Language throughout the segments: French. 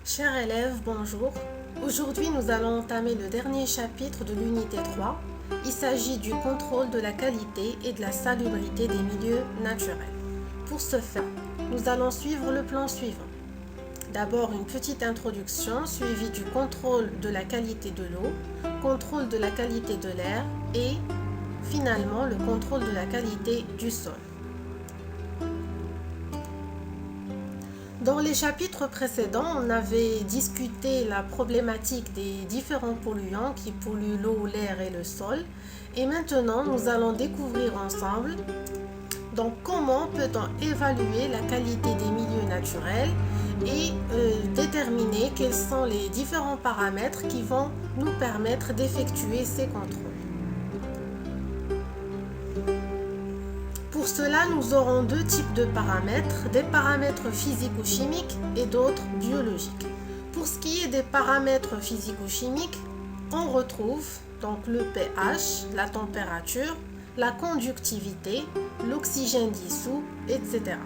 Chers élèves, bonjour. Aujourd'hui, nous allons entamer le dernier chapitre de l'unité 3. Il s'agit du contrôle de la qualité et de la salubrité des milieux naturels. Pour ce faire, nous allons suivre le plan suivant. D'abord, une petite introduction suivie du contrôle de la qualité de l'eau, contrôle de la qualité de l'air et finalement le contrôle de la qualité du sol. Dans les chapitres précédents, on avait discuté la problématique des différents polluants qui polluent l'eau, l'air et le sol. Et maintenant, nous allons découvrir ensemble donc, comment peut-on évaluer la qualité des milieux naturels et déterminer quels sont les différents paramètres qui vont nous permettre d'effectuer ces contrôles. Pour cela, nous aurons deux types de paramètres, des paramètres physico-chimiques et d'autres biologiques. Pour ce qui est des paramètres physico-chimiques, on retrouve donc le pH, la température, la conductivité, l'oxygène dissous, etc.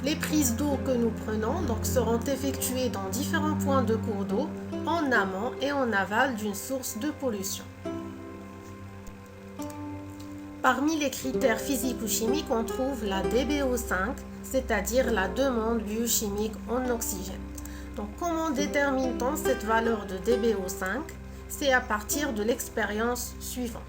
Les prises d'eau que nous prenons donc, seront effectuées dans différents points de cours d'eau, en amont et en aval d'une source de pollution. Parmi les critères physico-chimiques, on trouve la DBO5, c'est-à-dire la demande biochimique en oxygène. Donc, comment détermine-t-on cette valeur de DBO5? C'est à partir de l'expérience suivante.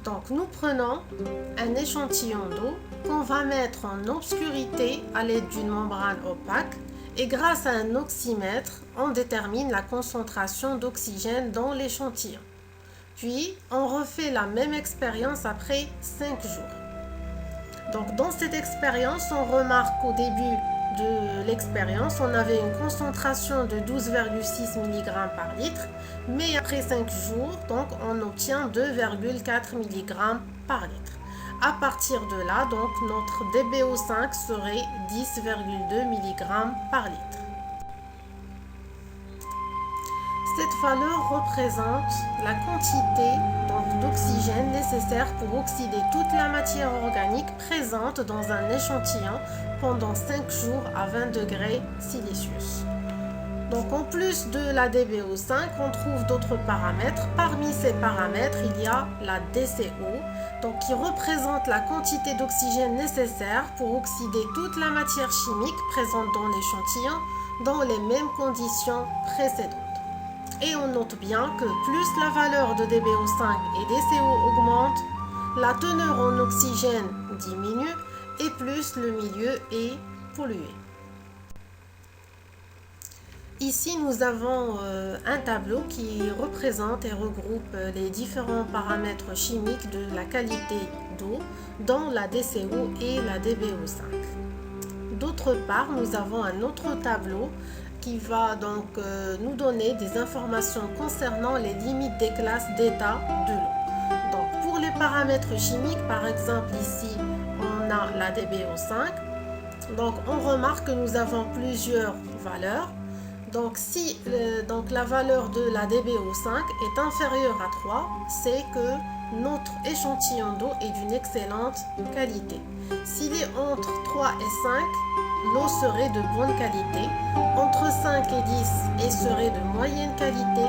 Donc, nous prenons un échantillon d'eau qu'on va mettre en obscurité à l'aide d'une membrane opaque et grâce à un oxymètre, on détermine la concentration d'oxygène dans l'échantillon. Puis, on refait la même expérience après 5 jours. Donc, dans cette expérience, on remarque qu'au début de l'expérience, on avait une concentration de 12,6 mg par litre, mais après 5 jours, donc, on obtient 2,4 mg par litre. À partir de là, donc, notre DBO5 serait 10,2 mg par litre. Cette valeur représente la quantité d'oxygène nécessaire pour oxyder toute la matière organique présente dans un échantillon pendant 5 jours à 20 degrés Celsius. Donc en plus de la DBO5, on trouve d'autres paramètres. Parmi ces paramètres, il y a la DCO, donc qui représente la quantité d'oxygène nécessaire pour oxyder toute la matière chimique présente dans l'échantillon dans les mêmes conditions précédentes. Et on note bien que plus la valeur de DBO5 et DCO augmente, la teneur en oxygène diminue et plus le milieu est pollué. Ici, nous avons un tableau qui représente et regroupe les différents paramètres chimiques de la qualité d'eau, dont la DCO et la DBO5. D'autre part, nous avons un autre tableau qui va donc nous donner des informations concernant les limites des classes d'état de l'eau. Donc pour les paramètres chimiques, par exemple ici, on a la DBO5. Donc on remarque que nous avons plusieurs valeurs. Donc si la valeur de la DBO5 est inférieure à 3, c'est que notre échantillon d'eau est d'une excellente qualité. S'il est entre 3 et 5, l'eau serait de bonne qualité. Entre 5 et 10, elle serait de moyenne qualité.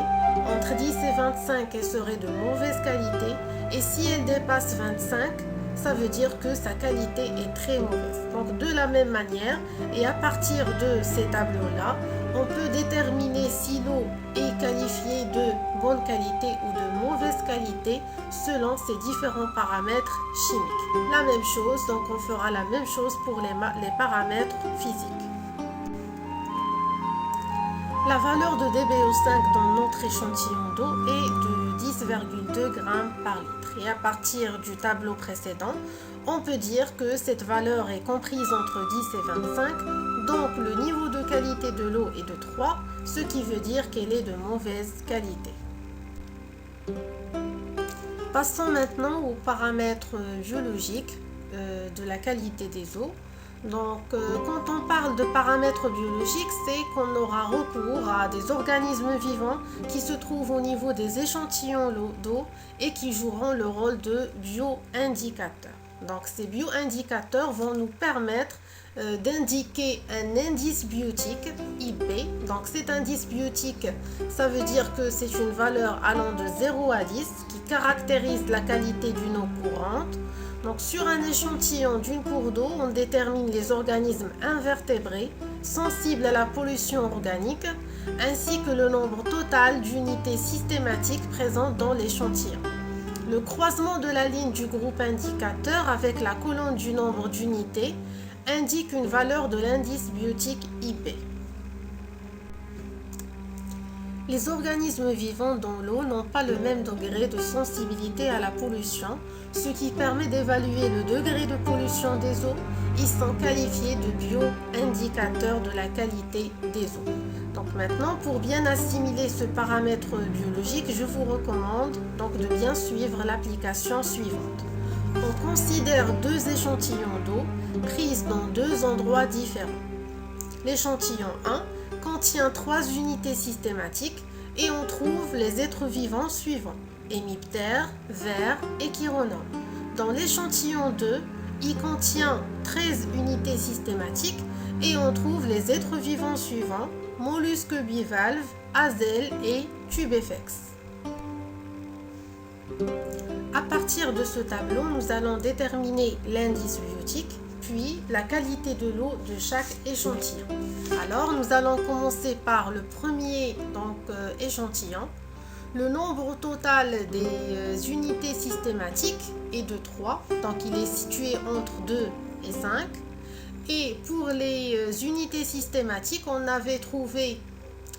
Entre 10 et 25, elle serait de mauvaise qualité. Et si elle dépasse 25, ça veut dire que sa qualité est très mauvaise. Donc de la même manière, et à partir de ces tableaux-là, on peut déterminer si l'eau est qualifiée de bonne qualité ou de mauvaise qualité selon ces différents paramètres chimiques. La même chose, donc on fera la même chose pour les paramètres physiques. La valeur de DBO5 dans notre échantillon d'eau est de 10,2 g par litre. Et à partir du tableau précédent, on peut dire que cette valeur est comprise entre 10 et 25. Donc le niveau de qualité de l'eau est de 3, ce qui veut dire qu'elle est de mauvaise qualité. Passons maintenant aux paramètres biologiques de la qualité des eaux. Donc, quand on parle de paramètres biologiques, c'est qu'on aura recours à des organismes vivants qui se trouvent au niveau des échantillons d'eau et qui joueront le rôle de bioindicateurs. Donc, ces bioindicateurs vont nous permettre d'indiquer un indice biotique IP. Donc cet indice biotique, ça veut dire que c'est une valeur allant de 0 à 10 qui caractérise la qualité d'une eau courante. Donc sur un échantillon d'une cour d'eau, on détermine les organismes invertébrés sensibles à la pollution organique ainsi que le nombre total d'unités systématiques présentes dans l'échantillon. Le croisement de la ligne du groupe indicateur avec la colonne du nombre d'unités indique une valeur de l'indice biotique IP. Les organismes vivants dans l'eau n'ont pas le même degré de sensibilité à la pollution, ce qui permet d'évaluer le degré de pollution des eaux. Ils sont qualifiés de bio-indicateurs de la qualité des eaux. Donc maintenant, pour bien assimiler ce paramètre biologique, je vous recommande donc de bien suivre l'application suivante. On considère deux échantillons d'eau prises dans deux endroits différents. L'échantillon 1 contient 3 unités systématiques et on trouve les êtres vivants suivants: hémiptères, vers et chironomes. Dans l'échantillon 2, il contient 13 unités systématiques et on trouve les êtres vivants suivants: mollusques bivalves, azelles et tubéfex. À partir de ce tableau, nous allons déterminer l'indice biotique, puis la qualité de l'eau de chaque échantillon. Alors, nous allons commencer par le premier échantillon. Le nombre total des unités systématiques est de 3, donc il est situé entre 2 et 5. Et pour les unités systématiques, on avait trouvé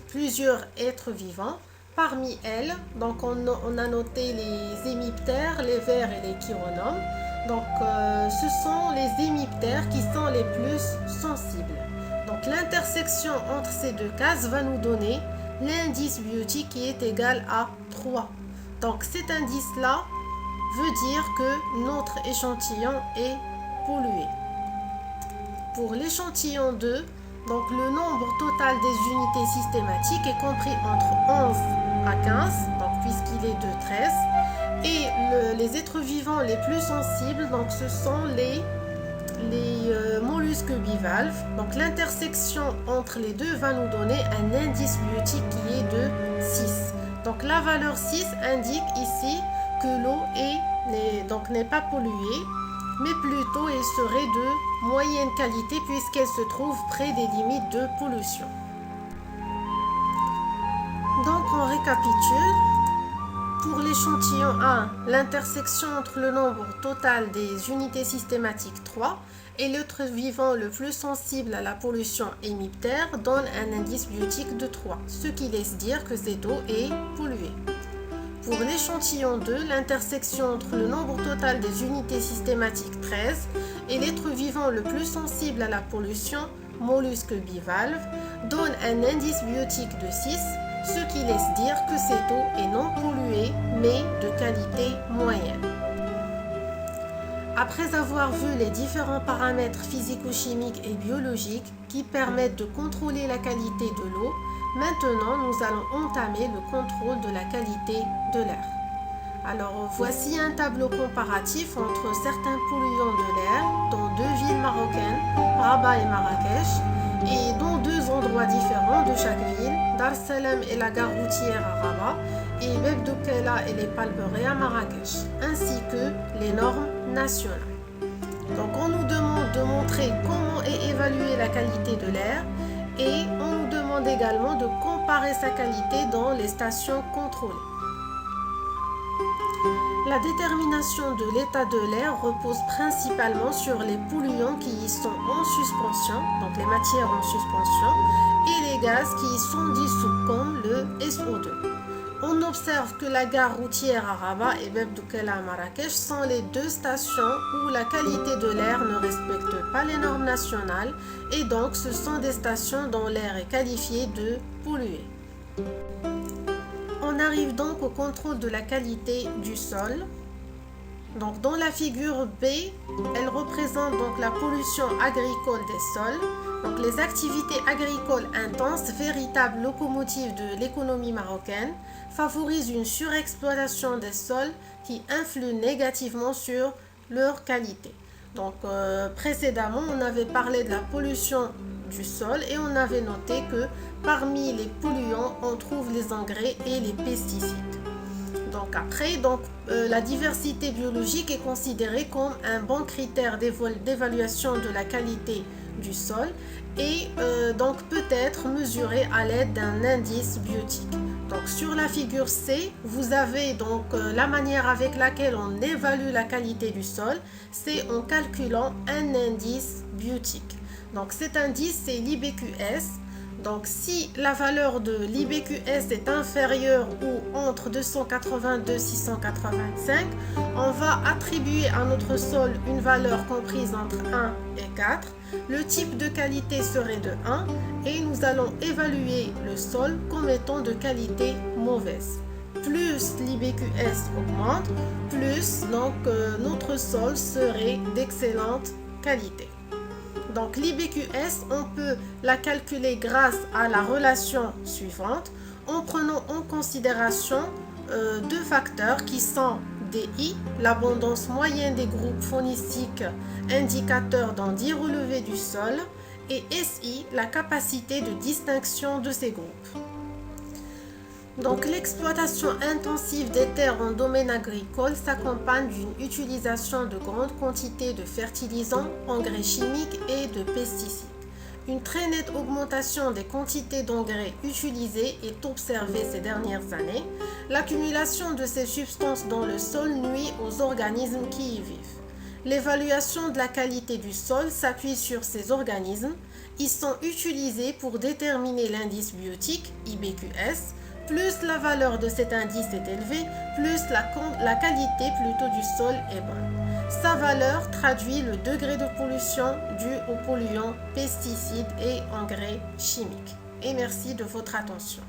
plusieurs êtres vivants. Parmi elles, donc on a noté les hémiptères, les vers et les chironomes. Donc ce sont les hémiptères qui sont les plus sensibles. Donc l'intersection entre ces deux cases va nous donner l'indice biotique qui est égal à 3. Donc cet indice-là veut dire que notre échantillon est pollué. Pour l'échantillon 2, donc le nombre total des unités systématiques est compris entre 11 à 15, donc puisqu'il est de 13. Et les êtres vivants les plus sensibles, donc ce sont les mollusques bivalves. Donc l'intersection entre les deux va nous donner un indice biotique qui est de 6. Donc la valeur 6 indique ici que l'eau n'est pas polluée, mais plutôt elle serait de moyenne qualité puisqu'elle se trouve près des limites de pollution. Donc on récapitule. Pour l'échantillon 1, l'intersection entre le nombre total des unités systématiques 3 et l'être vivant le plus sensible à la pollution hémiptère donne un indice biotique de 3, ce qui laisse dire que cette eau est polluée. Pour l'échantillon 2, l'intersection entre le nombre total des unités systématiques 13 et l'être vivant le plus sensible à la pollution, mollusques bivalves, donne un indice biotique de 6, ce qui laisse dire que cette eau est non polluée mais de qualité moyenne. Après avoir vu les différents paramètres physico-chimiques et biologiques qui permettent de contrôler la qualité de l'eau, maintenant nous allons entamer le contrôle de la qualité de l'air. Alors voici un tableau comparatif entre certains polluants de l'air dans deux villes marocaines, Rabat et Marrakech, et dans deux endroits différents de chaque ville, Dar es Salaam et la gare routière à Rabat, et Beb Doukela et les Palmeraies à Marrakech, ainsi que les normes nationales. Donc on nous demande de montrer comment est évaluée la qualité de l'air et on nous demande également de comparer sa qualité dans les stations contrôlées. La détermination de l'état de l'air repose principalement sur les polluants qui y sont en suspension, donc les matières en suspension, et les gaz qui y sont dissous, comme le SO2. On observe que la gare routière à Rabat et Beb Doukela à Marrakech sont les deux stations où la qualité de l'air ne respecte pas les normes nationales et donc ce sont des stations dont l'air est qualifié de pollué. On arrive donc au contrôle de la qualité du sol. Donc dans la figure B, elle représente donc la pollution agricole des sols. Donc les activités agricoles intenses, véritables locomotives de l'économie marocaine, favorisent une surexploitation des sols qui influe négativement sur leur qualité. Donc précédemment, on avait parlé de la pollution du sol et on avait noté que parmi les polluants, on trouve les engrais et les pesticides. Donc après, la diversité biologique est considérée comme un bon critère d'évaluation de la qualité du sol et donc peut être mesurée à l'aide d'un indice biotique. Donc sur la figure C, vous avez donc la manière avec laquelle on évalue la qualité du sol, c'est en calculant un indice biotique. Donc cet indice, c'est l'IBQS. Donc si la valeur de l'IBQS est inférieure ou entre 282 et 685, on va attribuer à notre sol une valeur comprise entre 1 et 4. Le type de qualité serait de 1 et nous allons évaluer le sol comme étant de qualité mauvaise. Plus l'IBQS augmente, plus notre sol serait d'excellente qualité. Donc l'IBQS, on peut la calculer grâce à la relation suivante en prenant en considération deux facteurs qui sont DI, l'abondance moyenne des groupes faunistiques indicateurs dans 10 relevés du sol, et SI, la capacité de distinction de ces groupes. Donc l'exploitation intensive des terres en domaine agricole s'accompagne d'une utilisation de grandes quantités de fertilisants, engrais chimiques et de pesticides. Une très nette augmentation des quantités d'engrais utilisées est observée ces dernières années. L'accumulation de ces substances dans le sol nuit aux organismes qui y vivent. L'évaluation de la qualité du sol s'appuie sur ces organismes. Ils sont utilisés pour déterminer l'indice biotique, IBQS. Plus la valeur de cet indice est élevée, plus la qualité plutôt du sol est bonne. Sa valeur traduit le degré de pollution dû aux polluants, pesticides et engrais chimiques. Et merci de votre attention.